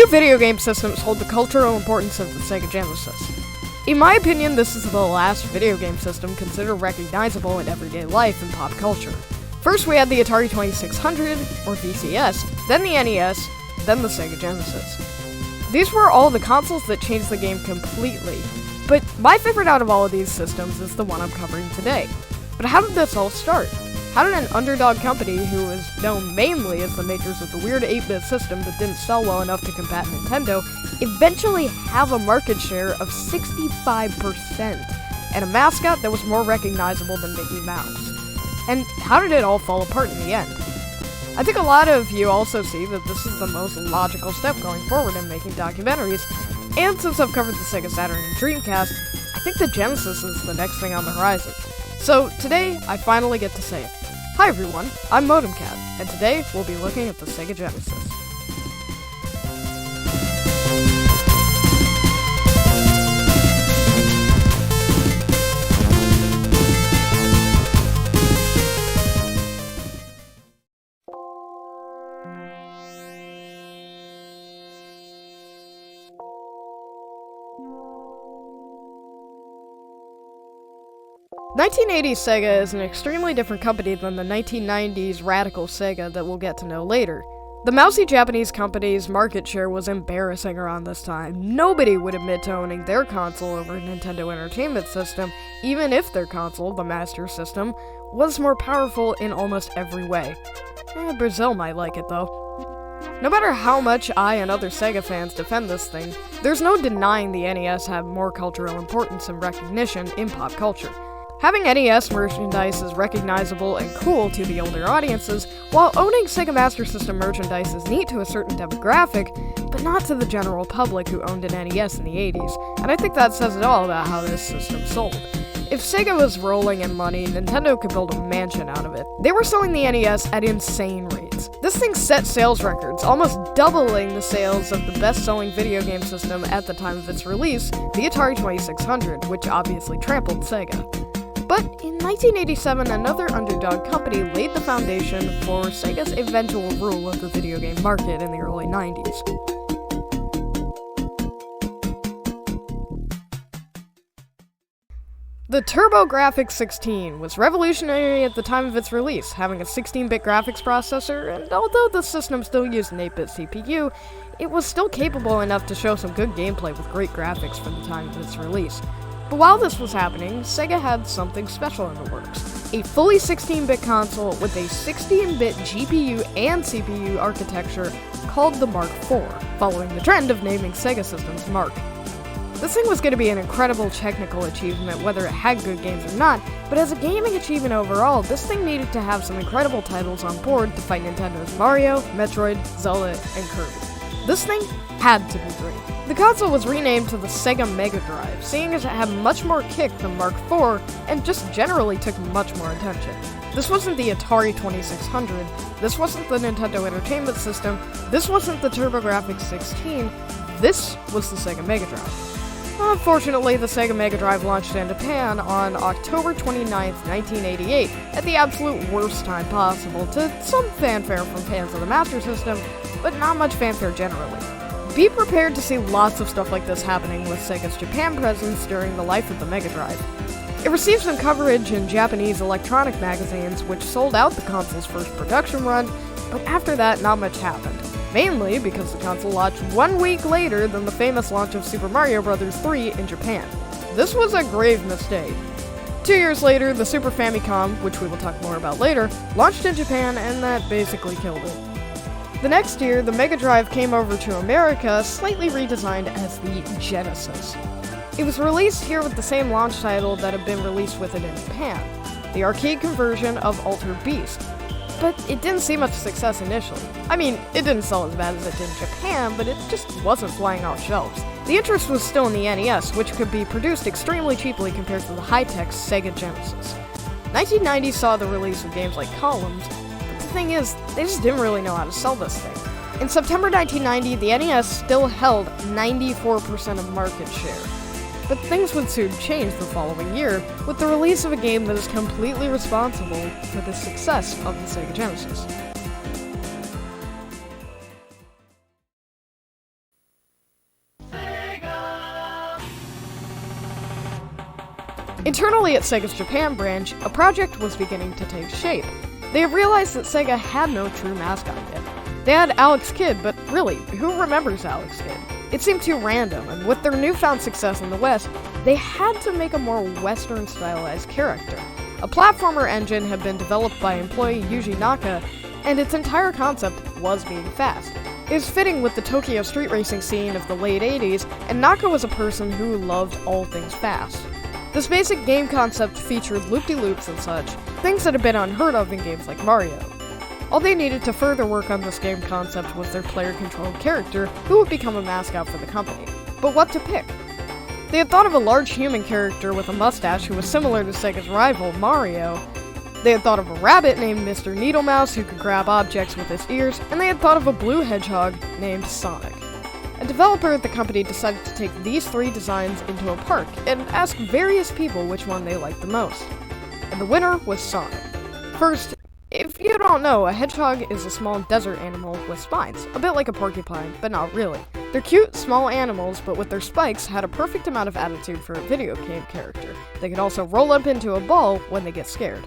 Few video game systems hold the cultural importance of the Sega Genesis. In my opinion, this is the last video game system considered recognizable in everyday life and pop culture. First we had the Atari 2600, or VCS, then the NES, then the Sega Genesis. These were all the consoles that changed the game completely, but my favorite out of all of these systems is the one I'm covering today. But how did this all start? How did an underdog company who was known mainly as the makers of the weird 8-bit system that didn't sell well enough to combat Nintendo eventually have a market share of 65% and a mascot that was more recognizable than Mickey Mouse? And how did it all fall apart in the end? I think a lot of you also see that this is the most logical step going forward in making documentaries, and since I've covered the Sega Saturn and Dreamcast, I think the Genesis is the next thing on the horizon. So today, I finally get to say it. Hi everyone, I'm ModemCat, and today we'll be looking at the Sega Genesis. '80s Sega is an extremely different company than the 1990s radical Sega that we'll get to know later. The mousy Japanese company's market share was embarrassing around this time. Nobody would admit to owning their console over a Nintendo Entertainment System, even if their console, the Master System, was more powerful in almost every way. Brazil might like it though. No matter how much I and other Sega fans defend this thing, there's no denying the NES had more cultural importance and recognition in pop culture. Having NES merchandise is recognizable and cool to the older audiences, while owning Sega Master System merchandise is neat to a certain demographic, but not to the general public who owned an NES in the 80s, and I think that says it all about how this system sold. If Sega was rolling in money, Nintendo could build a mansion out of it. They were selling the NES at insane rates. This thing set sales records, almost doubling the sales of the best-selling video game system at the time of its release, the Atari 2600, which obviously trampled Sega. But in 1987, another underdog company laid the foundation for Sega's eventual rule of the video game market in the early 90s. The TurboGrafx-16 was revolutionary at the time of its release, having a 16-bit graphics processor, and although the system still used an 8-bit CPU, it was still capable enough to show some good gameplay with great graphics for the time of its release. But while this was happening, Sega had something special in the works. A fully 16-bit console with a 16-bit GPU and CPU architecture called the Mark IV, following the trend of naming Sega systems Mark. This thing was going to be an incredible technical achievement whether it had good games or not, but as a gaming achievement overall, this thing needed to have some incredible titles on board to fight Nintendo's Mario, Metroid, Zelda, and Kirby. This thing had to be great. The console was renamed to the Sega Mega Drive, seeing as it had much more kick than Mark IV, and just generally took much more attention. This wasn't the Atari 2600, this wasn't the Nintendo Entertainment System, this wasn't the TurboGrafx-16, this was the Sega Mega Drive. Unfortunately, the Sega Mega Drive launched in Japan on October 29, 1988, at the absolute worst time possible, to some fanfare from fans of the Master System, but not much fanfare generally. Be prepared to see lots of stuff like this happening with Sega's Japan presence during the life of the Mega Drive. It received some coverage in Japanese electronic magazines, which sold out the console's first production run, but after that, not much happened. Mainly because the console launched 1 week later than the famous launch of Super Mario Bros. 3 in Japan. This was a grave mistake. 2 years later, the Super Famicom, which we will talk more about later, launched in Japan, and that basically killed it. The next year, the Mega Drive came over to America, slightly redesigned as the Genesis. It was released here with the same launch title that had been released with it in Japan, the arcade conversion of Altered Beast. But it didn't see much success initially. I mean, it didn't sell as bad as it did in Japan, but it just wasn't flying off shelves. The interest was still in the NES, which could be produced extremely cheaply compared to the high-tech Sega Genesis. 1990 saw the release of games like Columns, but the thing is, they just didn't really know how to sell this thing. In September 1990, the NES still held 94% of market share. But things would soon change the following year, with the release of a game that is completely responsible for the success of the Sega Genesis. Internally at Sega's Japan branch, a project was beginning to take shape. They had realized that Sega had no true mascot yet. They had Alex Kidd, but really, who remembers Alex Kidd? It seemed too random, and with their newfound success in the West, they had to make a more Western-stylized character. A platformer engine had been developed by employee Yuji Naka, and its entire concept was being fast. It was fitting with the Tokyo street racing scene of the late 80s, and Naka was a person who loved all things fast. This basic game concept featured loop-de-loops and such, things that had been unheard of in games like Mario. All they needed to further work on this game concept was their player-controlled character, who would become a mascot for the company. But what to pick? They had thought of a large human character with a mustache who was similar to Sega's rival, Mario. They had thought of a rabbit named Mr. Needlemouse who could grab objects with his ears, and they had thought of a blue hedgehog named Sonic. A developer at the company decided to take these three designs into a park and ask various people which one they liked the most. And the winner was Sonic. First, if you don't know, a hedgehog is a small desert animal with spines, a bit like a porcupine, but not really. They're cute, small animals, but with their spikes had a perfect amount of attitude for a video game character. They could also roll up into a ball when they get scared.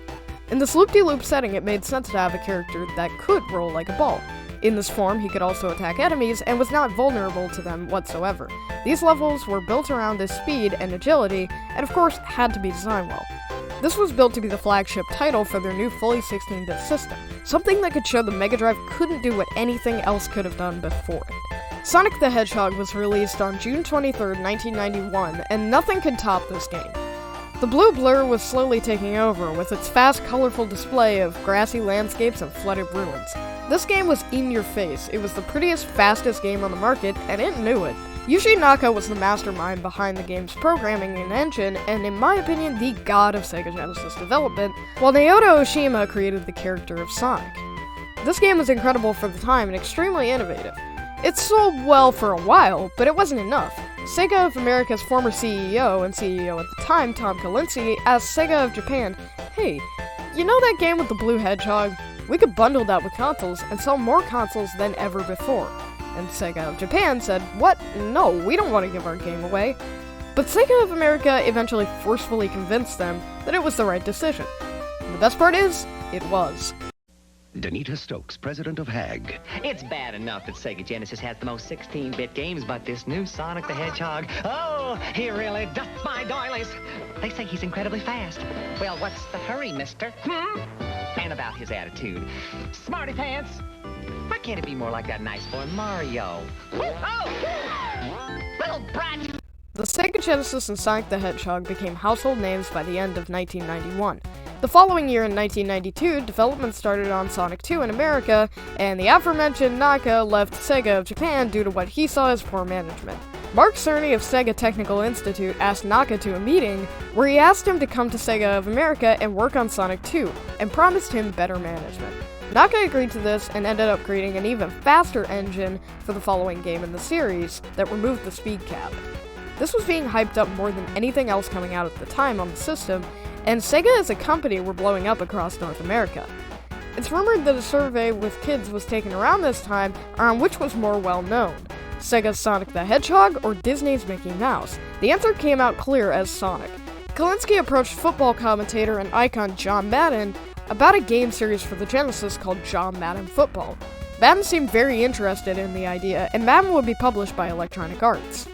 In this loop-de-loop setting, it made sense to have a character that could roll like a ball. In this form, he could also attack enemies and was not vulnerable to them whatsoever. These levels were built around his speed and agility, and of course, had to be designed well. This was built to be the flagship title for their new fully 16-bit system, something that could show the Mega Drive couldn't do what anything else could have done before it. Sonic the Hedgehog was released on June 23, 1991, and nothing could top this game. The blue blur was slowly taking over, with its fast, colorful display of grassy landscapes and flooded ruins. This game was in your face. It was the prettiest, fastest game on the market, and it knew it. Yuji Naka was the mastermind behind the game's programming and engine, and in my opinion, the god of Sega Genesis development, while Naoto Oshima created the character of Sonic. This game was incredible for the time and extremely innovative. It sold well for a while, but it wasn't enough. Sega of America's former CEO and CEO at the time, Tom Kalinske, asked Sega of Japan, "Hey, you know that game with the blue hedgehog? We could bundle that with consoles and sell more consoles than ever before." And Sega of Japan said, "What? No, we don't want to give our game away." But Sega of America eventually forcefully convinced them that it was the right decision. And the best part is, it was. Danita Stokes, president of HAG. It's bad enough that Sega Genesis has the most 16-bit games, but this new Sonic the Hedgehog, oh, he really doth my doilies. They say he's incredibly fast. Well, what's the hurry, mister? And about his attitude. Smarty pants. Why can't it be more like that nice boy Mario? Oh! Little brat! The Sega Genesis and Sonic the Hedgehog became household names by the end of 1991. The following year in 1992, development started on Sonic 2 in America, and the aforementioned Naka left Sega of Japan due to what he saw as poor management. Mark Cerny of Sega Technical Institute asked Naka to a meeting where he asked him to come to Sega of America and work on Sonic 2, and promised him better management. Naka agreed to this and ended up creating an even faster engine for the following game in the series that removed the speed cap. This was being hyped up more than anything else coming out at the time on the system, and Sega as a company were blowing up across North America. It's rumored that a survey with kids was taken around this time on which was more well-known, Sega's Sonic the Hedgehog or Disney's Mickey Mouse. The answer came out clear as Sonic. Kalinske approached football commentator and icon John Madden about a game series for the Genesis called John Madden Football. Madden seemed very interested in the idea, and Madden would be published by Electronic Arts.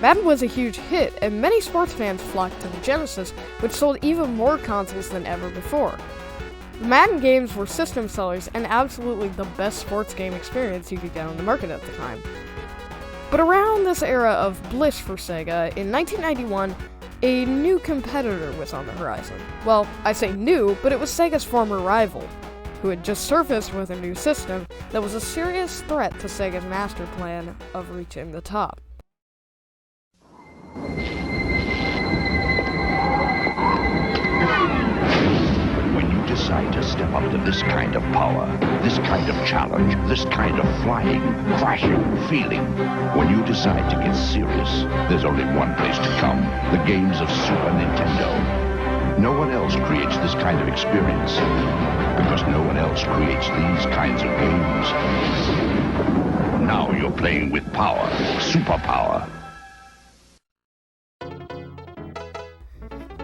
Madden was a huge hit, and many sports fans flocked to the Genesis, which sold even more consoles than ever before. The Madden games were system sellers and absolutely the best sports game experience you could get on the market at the time. But around this era of bliss for Sega, in 1991, a new competitor was on the horizon. Well, I say new, but it was Sega's former rival, who had just surfaced with a new system that was a serious threat to Sega's master plan of reaching the top. When you decide to step up to this kind of power, this kind of challenge, this kind of flying, crashing feeling, when you decide to get serious, there's only one place to come: the games of Super Nintendo. No one else creates this kind of experience, because no one else creates these kinds of games. Now you're playing with power, superpower.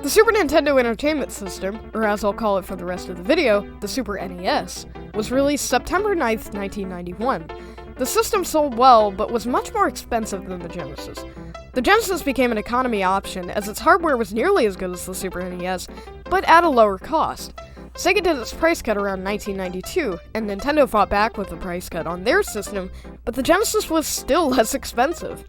The Super Nintendo Entertainment System, or as I'll call it for the rest of the video, the Super NES, was released September 9th, 1991. The system sold well, but was much more expensive than the Genesis. The Genesis became an economy option, as its hardware was nearly as good as the Super NES, but at a lower cost. Sega did its price cut around 1992, and Nintendo fought back with the price cut on their system, but the Genesis was still less expensive.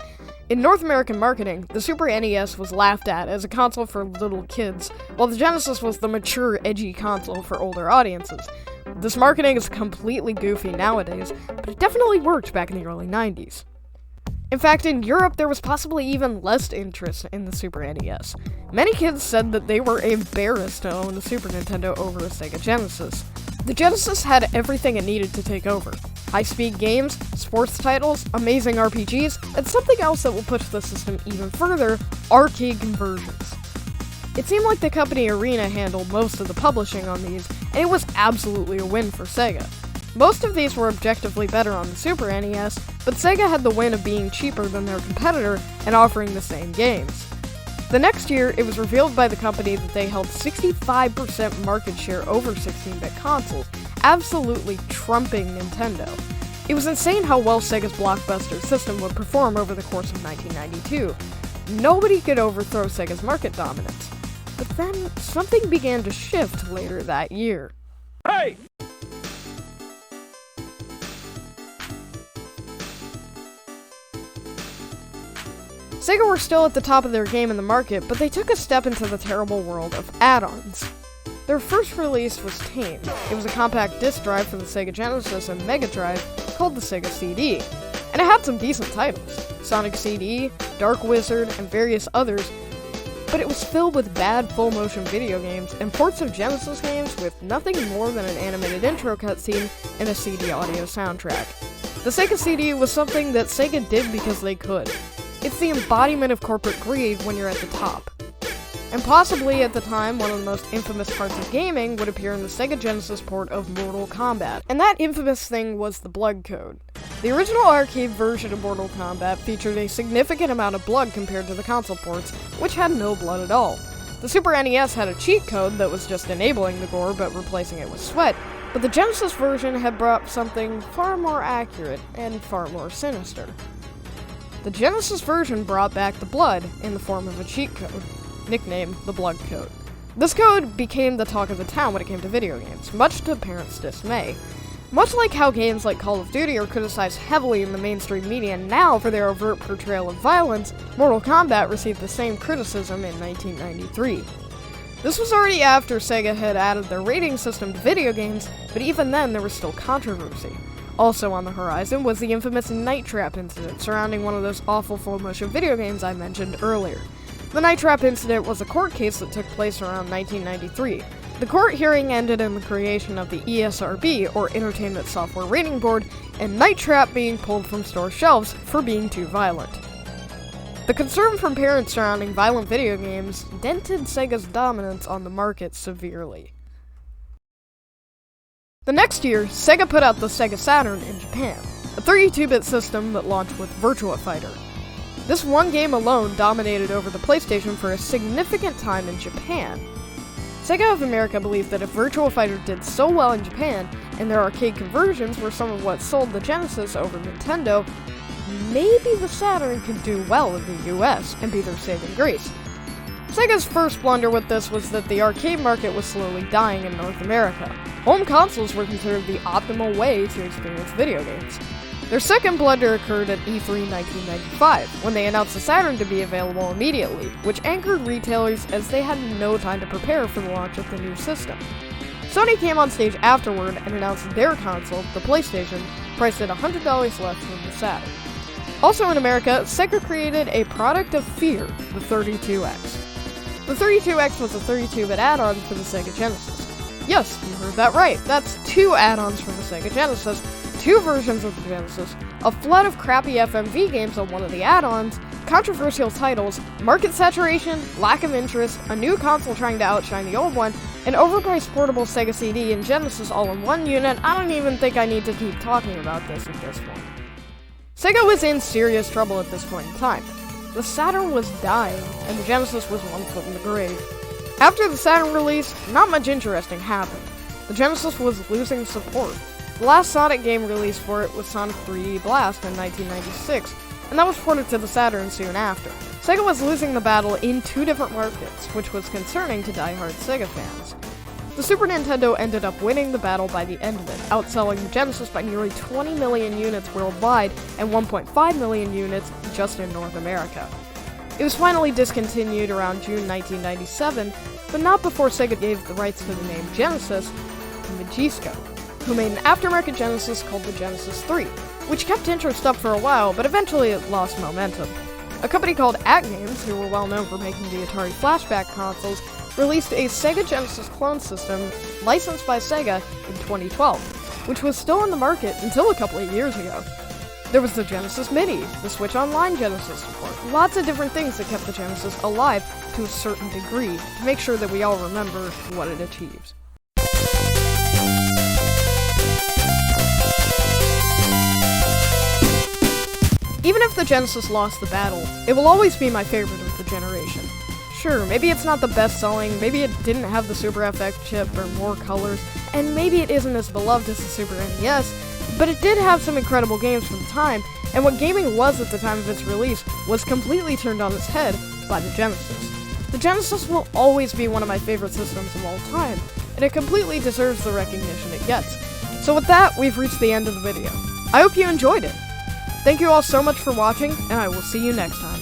In North American marketing, the Super NES was laughed at as a console for little kids, while the Genesis was the mature, edgy console for older audiences. This marketing is completely goofy nowadays, but it definitely worked back in the early 90s. In fact, in Europe, there was possibly even less interest in the Super NES. Many kids said that they were embarrassed to own a Super Nintendo over a Sega Genesis. The Genesis had everything it needed to take over. High-speed games, sports titles, amazing RPGs, and something else that will push the system even further, arcade conversions. It seemed like the company Arena handled most of the publishing on these, and it was absolutely a win for Sega. Most of these were objectively better on the Super NES, but Sega had the win of being cheaper than their competitor and offering the same games. The next year, it was revealed by the company that they held 65% market share over 16-bit consoles, absolutely trumping Nintendo. It was insane how well Sega's blockbuster system would perform over the course of 1992. Nobody could overthrow Sega's market dominance. But then, something began to shift later that year. Hey! Sega were still at the top of their game in the market, but they took a step into the terrible world of add-ons. Their first release was Tame. It was a compact disc drive for the Sega Genesis and Mega Drive called the Sega CD, and it had some decent titles, Sonic CD, Dark Wizard, and various others, but it was filled with bad full-motion video games and ports of Genesis games with nothing more than an animated intro cutscene and a CD audio soundtrack. The Sega CD was something that Sega did because they could. It's the embodiment of corporate greed when you're at the top. And possibly, at the time, one of the most infamous parts of gaming would appear in the Sega Genesis port of Mortal Kombat. And that infamous thing was the blood code. The original arcade version of Mortal Kombat featured a significant amount of blood compared to the console ports, which had no blood at all. The Super NES had a cheat code that was just enabling the gore but replacing it with sweat, but the Genesis version had brought something far more accurate and far more sinister. The Genesis version brought back the blood in the form of a cheat code, nicknamed the Blood Code. This code became the talk of the town when it came to video games, much to parents' dismay. Much like how games like Call of Duty are criticized heavily in the mainstream media now for their overt portrayal of violence, Mortal Kombat received the same criticism in 1993. This was already after Sega had added their rating system to video games, but even then there was still controversy. Also on the horizon was the infamous Night Trap incident surrounding one of those awful full-motion video games I mentioned earlier. The Night Trap incident was a court case that took place around 1993. The court hearing ended in the creation of the ESRB, or Entertainment Software Rating Board, and Night Trap being pulled from store shelves for being too violent. The concern from parents surrounding violent video games dented Sega's dominance on the market severely. The next year, Sega put out the Sega Saturn in Japan, a 32-bit system that launched with Virtua Fighter. This one game alone dominated over the PlayStation for a significant time in Japan. Sega of America believed that if Virtua Fighter did so well in Japan, and their arcade conversions were some of what sold the Genesis over Nintendo, maybe the Saturn could do well in the US and be their saving grace. Sega's first blunder with this was that the arcade market was slowly dying in North America. Home consoles were considered the optimal way to experience video games. Their second blunder occurred at E3 1995, when they announced the Saturn to be available immediately, which angered retailers as they had no time to prepare for the launch of the new system. Sony came on stage afterward and announced their console, the PlayStation, priced at $100 less than the Saturn. Also in America, Sega created a product of fear, the 32X. The 32X was a 32-bit add-on for the Sega Genesis. Yes, you heard that right. That's 2 add-ons for the Sega Genesis, 2 versions of the Genesis, a flood of crappy FMV games on one of the add-ons, controversial titles, market saturation, lack of interest, a new console trying to outshine the old one, an overpriced portable Sega CD and Genesis all in one unit. I don't even think I need to keep talking about this at this point. Sega was in serious trouble at this point in time. The Saturn was dying, and the Genesis was one foot in the grave. After the Saturn release, not much interesting happened. The Genesis was losing support. The last Sonic game released for it was Sonic 3D Blast in 1996, and that was ported to the Saturn soon after. Sega was losing the battle in 2 different markets, which was concerning to die-hard Sega fans. The Super Nintendo ended up winning the battle by the end of it, outselling the Genesis by nearly 20 million units worldwide and 1.5 million units just in North America. It was finally discontinued around June 1997, but not before Sega gave the rights to the name Genesis to Magisco, who made an aftermarket Genesis called the Genesis 3, which kept interest up for a while, but eventually it lost momentum. A company called AtGames, who were well known for making the Atari Flashback consoles, released a Sega Genesis clone system licensed by Sega in 2012, which was still on the market until a couple of years ago. There was the Genesis Mini, the Switch Online Genesis support, lots of different things that kept the Genesis alive to a certain degree, to make sure that we all remember what it achieves. Even if the Genesis lost the battle, it will always be my favorite of the generation. Sure, maybe it's not the best selling, maybe it didn't have the Super FX chip or more colors, and maybe it isn't as beloved as the Super NES, but it did have some incredible games for the time, and what gaming was at the time of its release was completely turned on its head by the Genesis. The Genesis will always be one of my favorite systems of all time, and it completely deserves the recognition it gets. So with that, we've reached the end of the video. I hope you enjoyed it. Thank you all so much for watching, and I will see you next time.